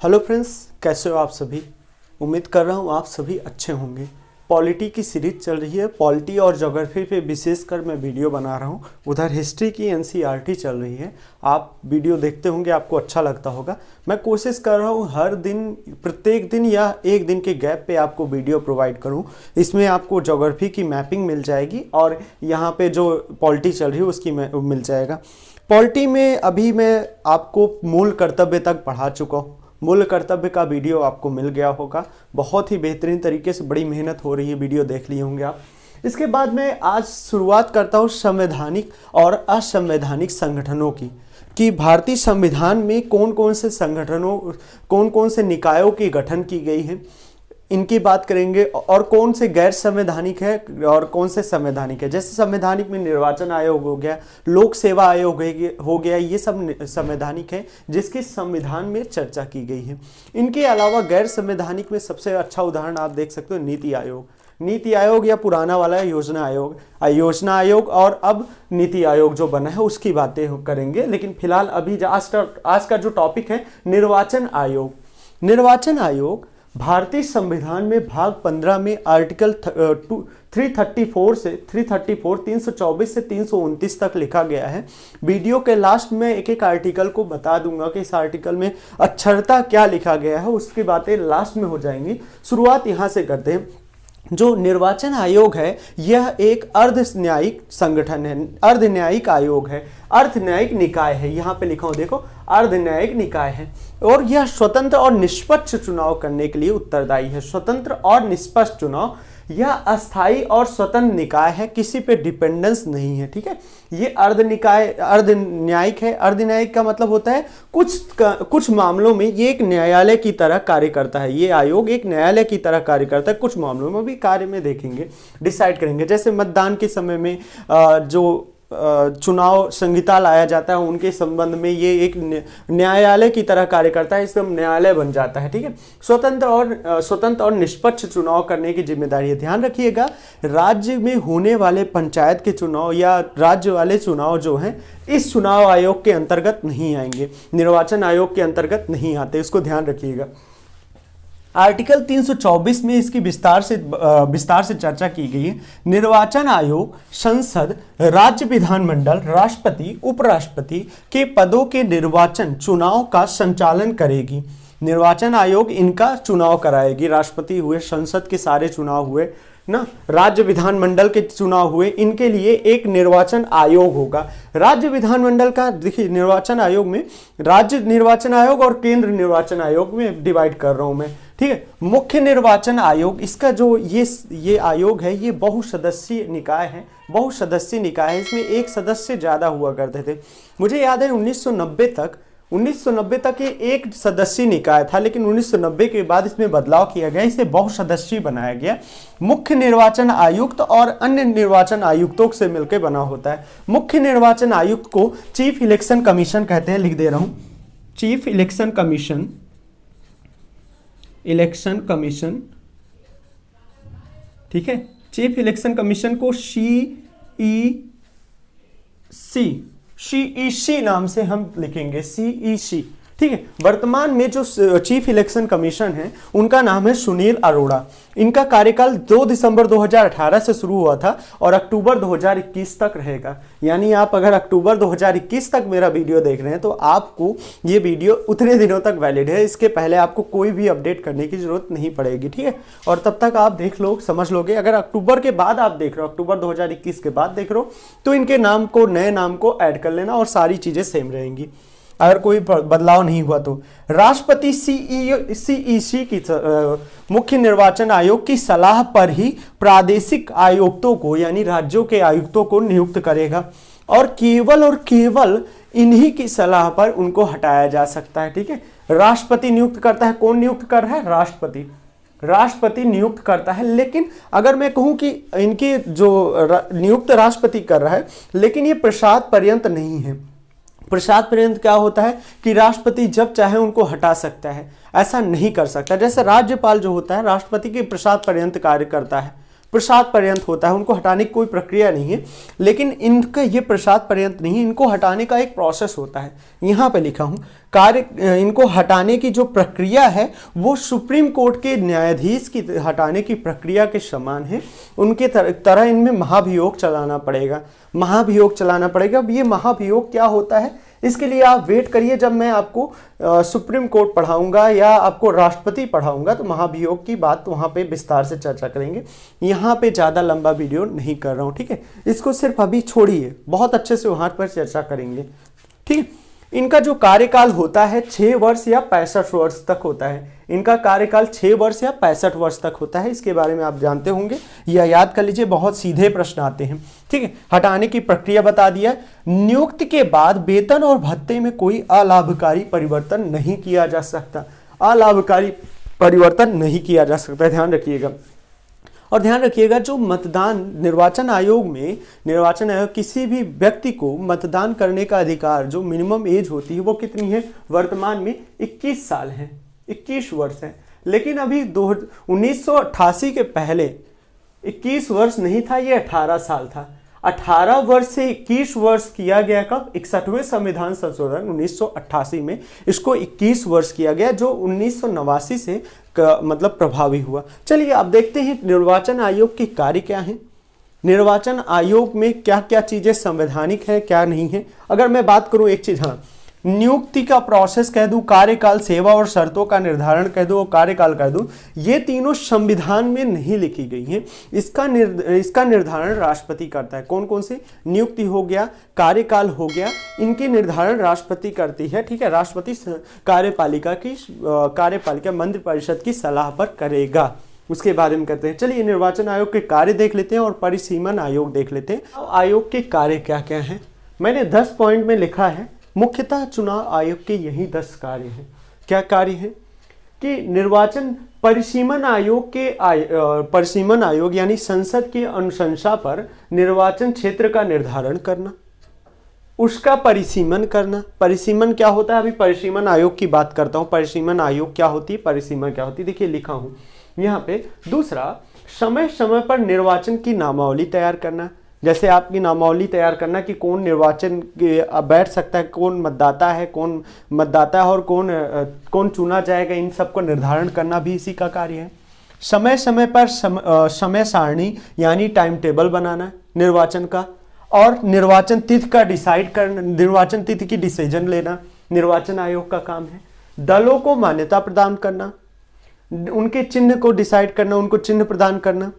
Hello friends, कैसे हो आप सभी। उम्मीद कर रहा हूँ आप सभी अच्छे होंगे। पॉलिटी की सीरीज चल रही है। पॉलिटी और ज्योग्राफी पे विशेषकर मैं वीडियो बना रहा हूँ। उधर हिस्ट्री की एनसीईआरटी चल रही है। आप वीडियो देखते होंगे, आपको अच्छा लगता होगा। मैं कोशिश कर रहा हूँ हर दिन, प्रत्येक दिन या एक दिन के गैप पे आपको वीडियो प्रोवाइड करूँ। इसमें आपको ज्योग्राफी की मैपिंग मिल जाएगी और यहाँ पे जो पॉलिटी चल रही है उसकी मिल जाएगा। पॉलिटी में अभी मैं आपको मूल कर्तव्य तक पढ़ा चुका हूँ। मूल कर्तव्य का वीडियो आपको मिल गया होगा। बहुत ही बेहतरीन तरीके से बड़ी मेहनत हो रही है, वीडियो देख लिए होंगे आप। इसके बाद मैं आज शुरुआत करता हूँ संवैधानिक और असंवैधानिक संगठनों की, कि भारतीय संविधान में कौन कौन से संगठनों, कौन कौन से निकायों की गठन की गई है, इनकी बात करेंगे। और कौन से गैर संवैधानिक है और कौन से संवैधानिक है। जैसे संवैधानिक में निर्वाचन आयोग हो गया, लोक सेवा आयोग हो गया, ये सब संवैधानिक है जिसकी संविधान में चर्चा की गई है। इनके अलावा गैर संवैधानिक में सबसे अच्छा उदाहरण आप देख सकते हो नीति आयोग। नीति आयोग या पुराना वाला योजना आयोग, योजना आयोग और अब नीति आयोग जो बना है उसकी बातें करेंगे। लेकिन फिलहाल अभी आज का जो टॉपिक है निर्वाचन आयोग। निर्वाचन आयोग भारतीय संविधान में भाग 15 में आर्टिकल 334 से 324 से 329 तक लिखा गया है। वीडियो के लास्ट में एक एक आर्टिकल को बता दूंगा कि इस आर्टिकल में अक्षरता क्या लिखा गया है, उसकी बातें लास्ट में हो जाएंगी। शुरुआत यहाँ से करते हैं। जो निर्वाचन आयोग है यह एक अर्ध न्यायिक संगठन है, अर्ध न्यायिक आयोग है, अर्ध न्यायिक निकाय है। यहाँ पे लिखा हो देखो, अर्ध न्यायिक निकाय है और यह स्वतंत्र और निष्पक्ष चुनाव करने के लिए उत्तरदायी है। स्वतंत्र और निष्पक्ष चुनाव, यह अस्थायी और स्वतंत्र निकाय है, किसी पे डिपेंडेंस नहीं है। ठीक है, ये अर्ध निकाय, अर्ध न्यायिक है। अर्ध न्यायिक का मतलब होता है कुछ मामलों में ये एक न्यायालय की तरह कार्य करता है। ये आयोग एक न्यायालय की तरह कार्य करता है। कुछ मामलों में भी कार्य में देखेंगे, डिसाइड करेंगे। जैसे मतदान के समय में जो चुनाव संहिता लाया जाता है उनके संबंध में ये एक न्यायालय की तरह कार्य करता है, इसमें न्यायालय बन जाता है। ठीक है, स्वतंत्र और निष्पक्ष चुनाव करने की जिम्मेदारी है। ध्यान रखिएगा, राज्य में होने वाले पंचायत के चुनाव या राज्य वाले चुनाव जो हैं इस चुनाव आयोग के अंतर्गत नहीं आएंगे, निर्वाचन आयोग के अंतर्गत नहीं आते, इसको ध्यान रखिएगा। आर्टिकल 324 में इसकी विस्तार से चर्चा की गई है। निर्वाचन आयोग संसद, राज्य विधानमंडल, राष्ट्रपति, उपराष्ट्रपति के पदों के निर्वाचन चुनाव का संचालन करेगी। निर्वाचन आयोग इनका चुनाव कराएगी। राष्ट्रपति हुए, संसद के सारे चुनाव हुए ना, राज्य विधानमंडल के चुनाव हुए, इनके लिए एक निर्वाचन आयोग होगा। राज्य विधानमंडल का देखिए, निर्वाचन आयोग में राज्य निर्वाचन आयोग और केंद्र निर्वाचन आयोग में डिवाइड कर रहा हूं मैं। ठीक है, मुख्य निर्वाचन आयोग, इसका जो ये आयोग है ये बहुसदस्यीय निकाय है। बहुसदस्यीय निकाय है, इसमें एक सदस्य ज्यादा हुआ करते थे। मुझे याद है 1990 तक ये एक सदस्यीय निकाय था, लेकिन 1990 के बाद इसमें बदलाव किया गया, इसे बहुसदस्यीय बनाया गया। मुख्य निर्वाचन आयुक्त और अन्य निर्वाचन आयुक्तों से मिलकर बना होता है। मुख्य निर्वाचन आयुक्त को चीफ इलेक्शन कमीशन कहते हैं, लिख दे रहा हूं, chief election commission, election commission. ठीक है, चीफ इलेक्शन कमीशन को CEC नाम से हम लिखेंगे, CEC। ठीक है, वर्तमान में जो चीफ इलेक्शन कमीशन है उनका नाम है सुनील अरोड़ा। इनका कार्यकाल 2 दिसंबर 2018 से शुरू हुआ था और अक्टूबर 2021 तक रहेगा। यानी आप अगर अक्टूबर 2021 तक मेरा वीडियो देख रहे हैं तो आपको ये वीडियो उतने दिनों तक वैलिड है। इसके पहले आपको कोई भी अपडेट करने की जरूरत नहीं पड़ेगी। ठीक है, और तब तक आप देख लो, समझ लोगे। अगर अक्टूबर के बाद आप देख रहे हो, अक्टूबर 2021 के बाद देख रहे हो, तो इनके नाम को, नए नाम को ऐड कर लेना और सारी चीजें सेम रहेंगी अगर कोई बदलाव नहीं हुआ तो। राष्ट्रपति CEC की मुख्य निर्वाचन आयोग की सलाह पर ही प्रादेशिक आयुक्तों को, यानी राज्यों के आयुक्तों को नियुक्त करेगा और केवल इन्हीं की सलाह पर उनको हटाया जा सकता है। ठीक है, राष्ट्रपति नियुक्त करता है। कौन नियुक्त कर रहा है? राष्ट्रपति नियुक्त करता है। लेकिन अगर मैं कहूं कि इनके जो नियुक्त राष्ट्रपति कर रहा है, लेकिन ये प्रसाद पर्यंत नहीं है। प्रसाद पर्यंत क्या होता है कि राष्ट्रपति जब चाहे उनको हटा सकता है, ऐसा नहीं कर सकता। जैसे राज्यपाल जो होता है राष्ट्रपति के प्रसाद पर्यंत कार्य करता है, प्रसाद पर्यंत होता है, उनको हटाने की कोई प्रक्रिया नहीं है। लेकिन इनका ये प्रसाद पर्यंत नहीं, इनको हटाने का एक प्रोसेस होता है। यहाँ पे लिखा हूँ कार्य, इनको हटाने की जो प्रक्रिया है वो सुप्रीम कोर्ट के न्यायाधीश की हटाने की प्रक्रिया के समान है। उनके तरह इनमें महाभियोग चलाना पड़ेगा, महाभियोग चलाना पड़ेगा। अब ये महाभियोग क्या होता है, इसके लिए आप वेट करिए, जब मैं आपको सुप्रीम कोर्ट पढ़ाऊंगा या आपको राष्ट्रपति पढ़ाऊंगा तो महाभियोग की बात वहाँ पे विस्तार से चर्चा करेंगे। यहाँ पे ज़्यादा लंबा वीडियो नहीं कर रहा हूँ, ठीक है। इसको सिर्फ अभी छोड़िए, बहुत अच्छे से वहाँ पर चर्चा करेंगे, ठीक है। इनका जो कार्यकाल होता है 6 वर्ष या 65 वर्ष तक होता है। इनका कार्यकाल 6 वर्ष या 65 वर्ष तक होता है। इसके बारे में आप जानते होंगे या याद कर लीजिए, बहुत सीधे प्रश्न आते हैं, ठीक है। हटाने की प्रक्रिया बता दिया। नियुक्ति के बाद वेतन और भत्ते में कोई अलाभकारी परिवर्तन नहीं किया जा सकता, अलाभकारी परिवर्तन नहीं किया जा सकता, ध्यान रखिएगा। और ध्यान रखिएगा, जो मतदान निर्वाचन आयोग किसी भी व्यक्ति को मतदान करने का अधिकार, जो मिनिमम एज होती है वो कितनी है, वर्तमान में 21 साल है, 21 वर्ष है। लेकिन अभी 1988 के पहले 21 वर्ष नहीं था, ये 18 साल था। 18 वर्ष से 21 वर्ष किया गया कब, 61वें संविधान संशोधन 1988 में इसको 21 वर्ष किया गया, जो 1989 से मतलब प्रभावी हुआ। चलिए अब देखते हैं निर्वाचन आयोग के कार्य क्या हैं, निर्वाचन आयोग में क्या क्या चीजें संवैधानिक है क्या नहीं है। अगर मैं बात करूं एक चीज, हाँ, नियुक्ति का प्रोसेस कह दूं, कार्यकाल, सेवा और शर्तों का निर्धारण कह दूं और कार्यकाल कह दूं, ये तीनों संविधान में नहीं लिखी गई हैं। इसका निर्धारण राष्ट्रपति करता है। कौन कौन से, नियुक्ति हो गया, कार्यकाल हो गया, इनके निर्धारण राष्ट्रपति करती है, ठीक है। राष्ट्रपति कार्यपालिका मंत्रिपरिषद की सलाह पर करेगा, उसके बारे में करते हैं। चलिए निर्वाचन आयोग के कार्य देख लेते हैं और परिसीमन आयोग देख लेते हैं। आयोग के कार्य क्या क्या हैं, मैंने 10 पॉइंट में लिखा है। मुख्यतः चुनाव आयोग के यही 10 कार्य हैं। क्या कार्य हैं कि निर्वाचन परिसीमन आयोग यानी संसद की अनुशंसा पर निर्वाचन क्षेत्र का निर्धारण करना, उसका परिसीमन करना। परिसीमन क्या होता है, अभी परिसीमन आयोग की बात करता हूं। परिसीमन आयोग क्या होती है, परिसीमन क्या होती है, देखिए लिखा हूं यहाँ पे। दूसरा, समय समय पर निर्वाचन की नामावली तैयार करना, जैसे आपकी नामावली तैयार करना कि कौन निर्वाचन बैठ सकता है, कौन मतदाता है और कौन चुना जाएगा, इन सब को निर्धारण करना भी इसी का कार्य है। समय समय पर समय सारणी यानी टाइम टेबल बनाना निर्वाचन का, और निर्वाचन तिथि का डिसाइड करना, निर्वाचन तिथि की डिसीजन लेना निर्वाचन आयोग का काम है। दलों को मान्यता प्रदान करना, उनके चिन्ह को डिसाइड करना, उनको चिन्ह प्रदान करना,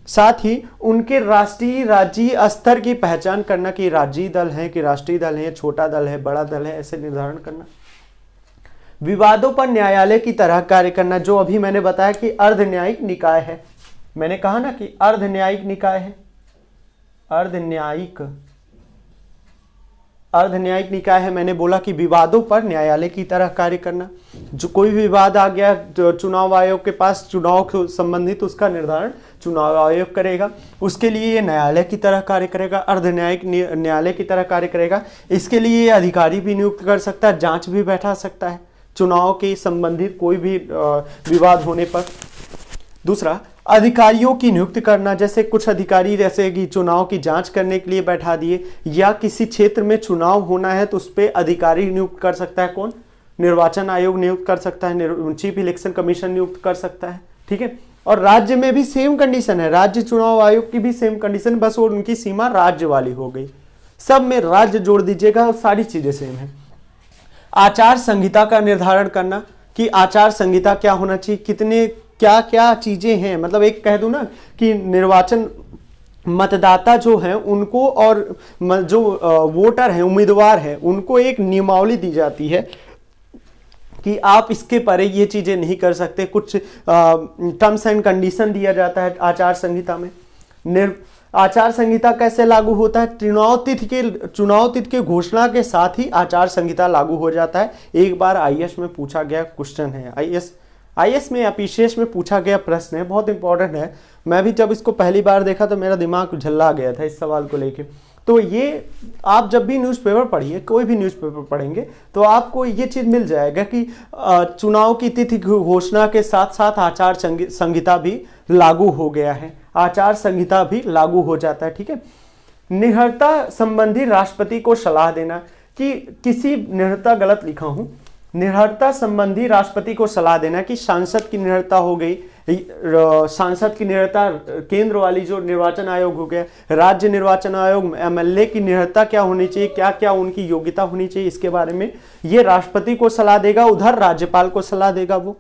साथ ही उनके राष्ट्रीय राज्य स्तर की पहचान करना कि राज्यीय दल है कि राष्ट्रीय दल है, छोटा दल है, बड़ा दल है, ऐसे निर्धारण करना। विवादों पर न्यायालय की तरह कार्य करना, जो अभी मैंने बताया कि अर्ध न्यायिक निकाय है। मैंने कहा ना कि अर्ध न्यायिक निकाय है, अर्ध न्यायिक निकाय है। मैंने बोला कि विवादों पर न्यायालय की तरह कार्य करना, जो कोई भी विवाद आ गया चुनाव आयोग के पास, चुनाव से संबंधित, उसका निर्धारण चुनाव आयोग करेगा, उसके लिए ये न्यायालय की तरह कार्य करेगा, अर्ध न्यायिक न्यायालय की तरह कार्य करेगा। इसके लिए ये अधिकारी भी नियुक्त कर सकता है, जांच भी बैठा सकता है चुनाव के संबंधित कोई भी विवाद होने पर। दूसरा, अधिकारियों की नियुक्ति करना, जैसे कुछ अधिकारी जैसे कि चुनाव की जांच करने के लिए बैठा दिए, या किसी क्षेत्र में चुनाव होना है तो उस पर अधिकारी नियुक्त कर सकता है, कौन, निर्वाचन आयोग नियुक्त कर सकता है, चीफ इलेक्शन कमीशन नियुक्त कर सकता है, ठीक है। और राज्य में भी सेम कंडीशन है, राज्य चुनाव आयोग की भी सेम कंडीशन, बस वो उनकी सीमा राज्य वाली हो गई। सब में राज्य जोड़ दीजिएगा और सारी चीजें सेम है। आचार संहिता का निर्धारण करना कि आचार संहिता क्या होना चाहिए, कितने क्या क्या चीजें हैं, मतलब एक कह दूं ना कि निर्वाचन मतदाता जो हैं उनको और जो वोटर हैं, उम्मीदवार हैं, उनको एक नियमावली दी जाती है कि आप इसके परे ये चीजें नहीं कर सकते। कुछ टर्म्स एंड कंडीशन दिया जाता है आचार संहिता में। आचार संहिता कैसे लागू होता है, चुनाव तिथि के घोषणा के साथ ही आचार संहिता लागू हो जाता है। एक बार आईएएस में पूछा गया क्वेश्चन है, आईएएस में या पीसीएस में पूछा गया प्रश्न है, बहुत इंपॉर्टेंट है। मैं भी जब इसको पहली बार देखा तो मेरा दिमाग झल्ला गया था इस सवाल को लेके। तो ये आप जब भी न्यूज़पेपर पढ़िए, कोई भी न्यूज़पेपर पढ़ेंगे तो आपको ये चीज़ मिल जाएगा कि चुनाव की तिथि घोषणा के साथ साथ आचार संहिता भी लागू हो गया है, आचार संहिता भी लागू हो जाता है। ठीक है, निहरता संबंधी राष्ट्रपति को सलाह देना कि किसी निहरता गलत लिखा हूं, निहरता संबंधी राष्ट्रपति को सलाह देना कि सांसद की निहरता हो गई, सांसद की निहरता केंद्र वाली जो निर्वाचन आयोग हो गया, राज्य निर्वाचन आयोग, एमएलए की निहरता क्या होनी चाहिए, क्या क्या उनकी योग्यता होनी चाहिए, इसके बारे में ये राष्ट्रपति को सलाह देगा, उधर राज्यपाल को सलाह देगा वो।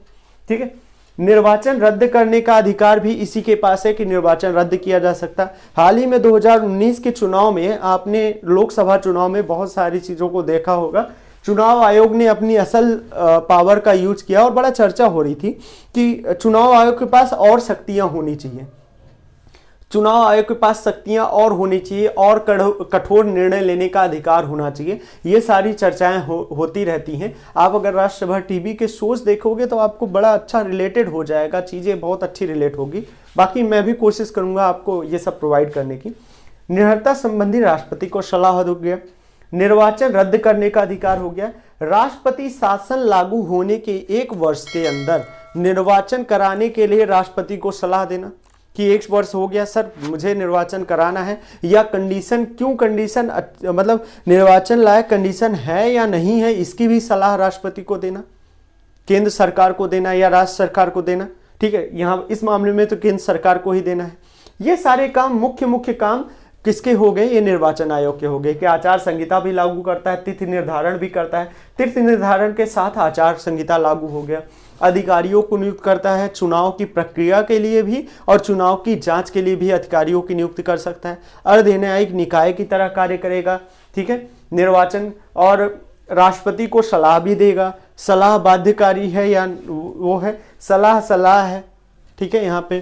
ठीक है, निर्वाचन रद्द करने का अधिकार भी इसी के पास है कि निर्वाचन रद्द किया जा सकता। हाल ही में 2019 के चुनाव में आपने लोकसभा चुनाव में बहुत सारी चीजों को देखा होगा, चुनाव आयोग ने अपनी असल पावर का यूज किया और बड़ा चर्चा हो रही थी कि चुनाव आयोग के पास और शक्तियां होनी चाहिए, चुनाव आयोग के पास शक्तियां और होनी चाहिए और कठोर निर्णय लेने का अधिकार होना चाहिए। ये सारी चर्चाएं होती रहती हैं। आप अगर राष्ट्रसभा टीवी के शोज देखोगे तो आपको बड़ा अच्छा रिलेटेड हो जाएगा, चीज़ें बहुत अच्छी रिलेट होगी। बाकी मैं भी कोशिश करूंगा आपको ये सब प्रोवाइड करने की। निहरता संबंधी राष्ट्रपति को सलाह हो गया, निर्वाचन रद्द करने का अधिकार हो गया, राष्ट्रपति शासन लागू होने के 1 वर्ष के अंदर निर्वाचन कराने के लिए राष्ट्रपति को सलाह देना कि 1 वर्ष हो गया सर मुझे निर्वाचन कराना है, या कंडीशन क्यों कंडीशन मतलब निर्वाचन लायक कंडीशन है या नहीं है, इसकी भी सलाह राष्ट्रपति को देना, केंद्र सरकार को देना या राज्य सरकार को देना। ठीक है, यहाँ इस मामले में तो केंद्र सरकार को ही देना है। ये सारे काम मुख्य काम किसके हो गए, ये निर्वाचन आयोग के हो गए कि आचार संहिता भी लागू करता है, तिथि निर्धारण भी करता है, तिथि निर्धारण के साथ आचार संहिता लागू हो गया, अधिकारियों को नियुक्त करता है, चुनाव की प्रक्रिया के लिए भी और चुनाव की जांच के लिए भी अधिकारियों की नियुक्ति कर सकता है, अर्ध न्यायिक निकाय की तरह कार्य करेगा। ठीक है, निर्वाचन और राष्ट्रपति को सलाह भी देगा, सलाह बाध्यकारी है या वो है, सलाह है। ठीक है, यहाँ पे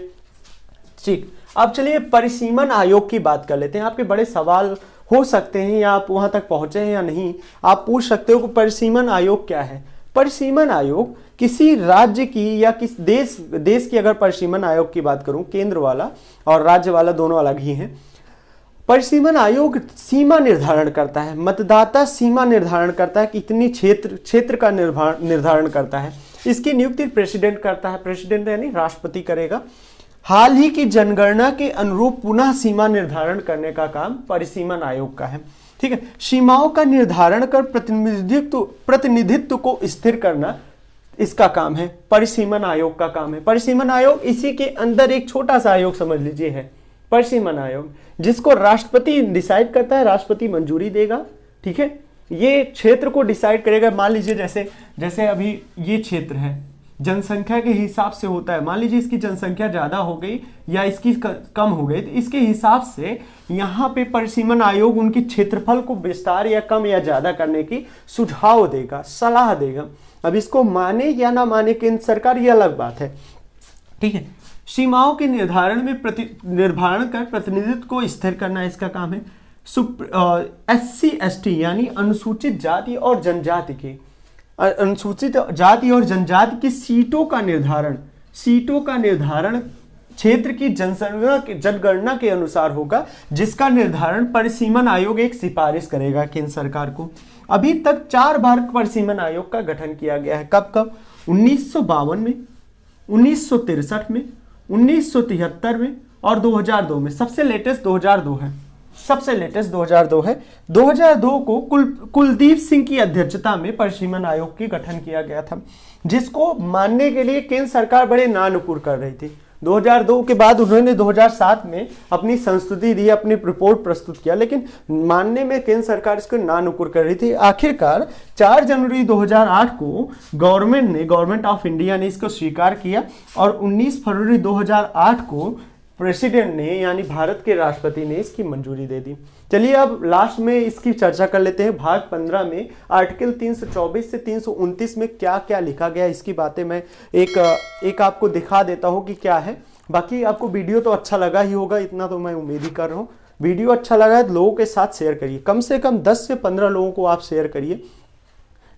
ठीक। अब चलिए परिसीमन आयोग की बात कर लेते हैं। आपके बड़े सवाल हो सकते हैं या आप वहां तक पहुंचे हैं या नहीं, आप पूछ सकते हो कि परिसीमन आयोग क्या है। परिसीमन आयोग किसी राज्य की या किस देश की, अगर परिसीमन आयोग की बात करूं, केंद्र वाला और राज्य वाला दोनों अलग ही हैं। परिसीमन आयोग सीमा निर्धारण करता है, मतदाता सीमा निर्धारण करता है, कितनी क्षेत्र का निर्धारण करता है। इसकी नियुक्ति प्रेसिडेंट करता है, प्रेसिडेंट यानी राष्ट्रपति करेगा। हाल ही की जनगणना के अनुरूप पुनः सीमा निर्धारण करने का काम परिसीमन आयोग का है। ठीक है, सीमाओं का निर्धारण कर प्रतिनिधित्व को स्थिर करना इसका काम है, परिसीमन आयोग का काम है। परिसीमन आयोग इसी के अंदर एक छोटा सा आयोग समझ लीजिए है परिसीमन आयोग, जिसको राष्ट्रपति डिसाइड करता है, राष्ट्रपति मंजूरी देगा। ठीक है, ये क्षेत्र को डिसाइड करेगा। मान लीजिए जैसे अभी ये क्षेत्र है, जनसंख्या के हिसाब से होता है। मान लीजिए इसकी जनसंख्या ज्यादा हो गई या इसकी कम हो गई, तो इसके हिसाब से यहाँ पे परिसीमन आयोग उनके क्षेत्रफल को विस्तार या कम या ज्यादा करने की सुझाव देगा, सलाह देगा। अब इसको माने या ना माने केंद्र सरकार, ये अलग बात है। ठीक है, सीमाओं के निर्धारण में निर्धारण कर प्रतिनिधित्व को स्थिर करना इसका काम है। SC/ST यानी अनुसूचित जाति और जनजाति के, अनुसूचित जाति और जनजाति की सीटों का निर्धारण क्षेत्र की जनगणना के अनुसार होगा, जिसका निर्धारण परिसीमन आयोग एक सिफारिश करेगा केंद्र सरकार को। अभी तक 4 बार परिसीमन आयोग का गठन किया गया है। कब 1952 में, 1963 में, 1973 में और 2002 में। सबसे लेटेस्ट 2002 है, सबसे लेटेस्ट 2002 है। 2002 को कुलदीप सिंह की अध्यक्षता में परिसीमन आयोग की गठन किया गया था, जिसको मानने के लिए केंद्र सरकार बड़े नानुकुर कर रही थी। 2002 के बाद उन्होंने 2007 में अपनी संस्तुति दी, अपनी रिपोर्ट प्रस्तुत किया, लेकिन मानने में केंद्र सरकार इसको नानुकुर कर रही थी। आखिरकार 4 जनवरी 2008 को गवर्नमेंट ऑफ इंडिया ने इसको स्वीकार किया और 19 फरवरी 2008 को प्रेसिडेंट ने यानी भारत के राष्ट्रपति ने इसकी मंजूरी दे दी। चलिए अब लास्ट में इसकी चर्चा कर लेते हैं। भाग 15 में आर्टिकल 324 से 329 में क्या क्या लिखा गया, इसकी बातें मैं एक आपको दिखा देता हूं कि क्या है। बाकी आपको वीडियो तो अच्छा लगा ही होगा, इतना तो मैं उम्मीद ही कर रहा हूँ। वीडियो अच्छा लगा है तो लोगों के साथ शेयर करिए, कम से कम 10 से 15 लोगों को आप शेयर करिए।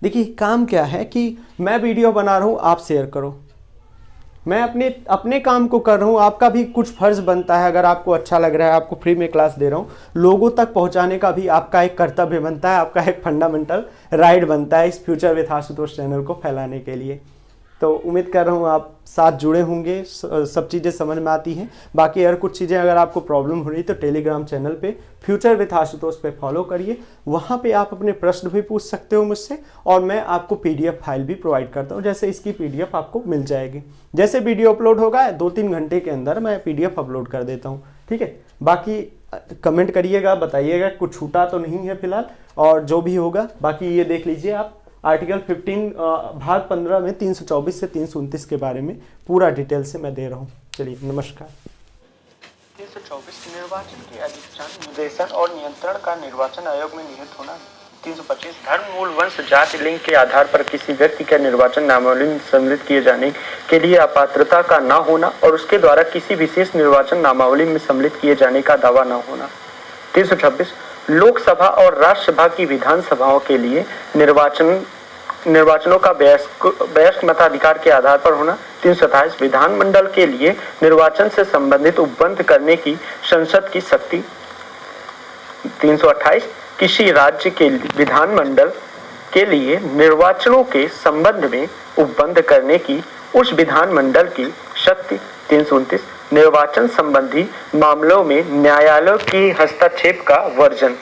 देखिए काम क्या है कि मैं वीडियो बना रहा हूँ, आप शेयर करो। मैं अपने काम को कर रहा हूँ, आपका भी कुछ फर्ज बनता है। अगर आपको अच्छा लग रहा है, आपको फ्री में क्लास दे रहा हूँ, लोगों तक पहुँचाने का भी आपका एक कर्तव्य बनता है, आपका एक फंडामेंटल राइट बनता है इस फ्यूचर विथ आशुतोष चैनल को फैलाने के लिए। तो उम्मीद कर रहा हूँ आप साथ जुड़े होंगे, सब चीज़ें समझ में आती हैं। बाकी अगर कुछ चीज़ें अगर आपको प्रॉब्लम हो रही तो टेलीग्राम चैनल पे फ्यूचर विथ आशुतोष पे फॉलो करिए, वहाँ पे आप अपने प्रश्न भी पूछ सकते हो मुझसे, और मैं आपको PDF फाइल भी प्रोवाइड करता हूँ। जैसे इसकी PDF आपको मिल जाएगी, जैसे वीडियो अपलोड होगा 2-3 घंटे के अंदर मैं PDF अपलोड कर देता हूँ, ठीक है। बाकी कमेंट करिएगा, बताइएगा कुछ छूटा तो नहीं है फिलहाल, और जो भी होगा बाकी ये देख लीजिए आप आर्टिकल 15 भाग 15 में 324 से 329 के बारे में पूरा डिटेल से मैं दे रहा हूँ। चलिए नमस्कार। 324 निर्वाचन के अधिष्ठान, निर्देशन और नियंत्रण का निर्वाचन आयोग में निहित होना। 325 धर्म, मूल, वंश, जाति, लिंग के आधार पर किसी व्यक्ति का निर्वाचन नामावली में सम्मिलित किए जाने के लिए अपात्रता का न होना और उसके द्वारा किसी विशेष निर्वाचन नामावली में सम्मिलित किए जाने का दावा न होना। 326 लोकसभा और राज्यसभा की विधानसभाओं के लिए निर्वाचनों का वयस्क मताधिकार के आधार पर होना। 327 विधानमंडल के लिए निर्वाचन से संबंधित उपबंध करने की संसद की शक्ति। 328 किसी राज्य के विधानमंडल के लिए निर्वाचनों के संबंध में उपबंध करने की उस विधानमंडल की शक्ति। 329 निर्वाचन संबंधी मामलों में न्यायालय की हस्तक्षेप का वर्जन।